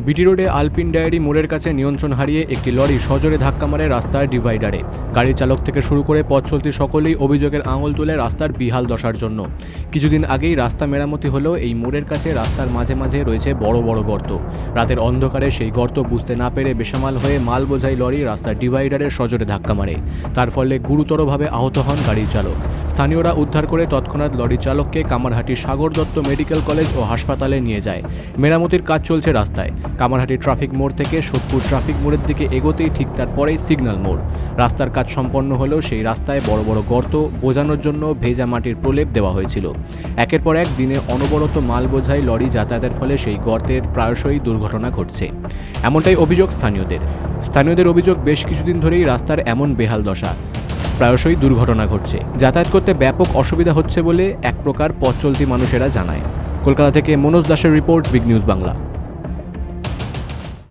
বিটি রোডে আলপিন ডায়েরি মোড়ের কাছে নিয়ন্ত্রণ হারিয়ে একটি লরি সজোরে ধাক্কা মারে রাস্তার ডিভাইডারে। গাড়ির চালক থেকে শুরু করে পথ চলতি সকলেই অভিযোগের আঙুল তুলে রাস্তার বিহাল দশার জন্য। কিছুদিন আগেই রাস্তা মেরামতি হলেও এই মোড়ের কাছে রাস্তার মাঝে মাঝে রয়েছে বড় বড় গর্ত। রাতের অন্ধকারে সেই গর্ত বুঝতে না পেরে বেসামাল হয়ে মাল বোঝাই লরি রাস্তার ডিভাইডারে সজোরে ধাক্কা মারে। তার ফলে গুরুতরভাবে আহত হন গাড়ির চালক। স্থানীয়রা উদ্ধার করে তৎক্ষণাৎ লরি চালককে কামারহাটি সাগর দত্ত মেডিকেল কলেজ ও হাসপাতালে নিয়ে যায়। মেরামতির কাজ চলছে রাস্তায়। কামারহাটি ট্রাফিক মোড় থেকে সোদপুর ট্রাফিক মোড়ের দিকে এগোতেই ঠিক তারপরেই সিগন্যাল মোড়। রাস্তার কাজ সম্পন্ন হলেও সেই রাস্তায় বড় বড় গর্ত বোঝানোর জন্য ভেজা মাটির প্রলেপ দেওয়া হয়েছিল। একের পর এক দিনে অনবরত মাল বোঝাই লরি যাতায়াতের ফলে সেই গর্তের প্রায়শই দুর্ঘটনা ঘটছে, এমনটাই অভিযোগ স্থানীয়দের অভিযোগ বেশ কিছুদিন ধরেই রাস্তার এমন বেহাল দশা, প্রায়শই দুর্ঘটনা ঘটছে। যাতায়াত করতে ব্যাপক অসুবিধা হচ্ছে বলে এক প্রকার পথ চলতি মানুষেরা জানায়। কলকাতা থেকে মনোজ দাসের রিপোর্ট, বিগ নিউজ বাংলা।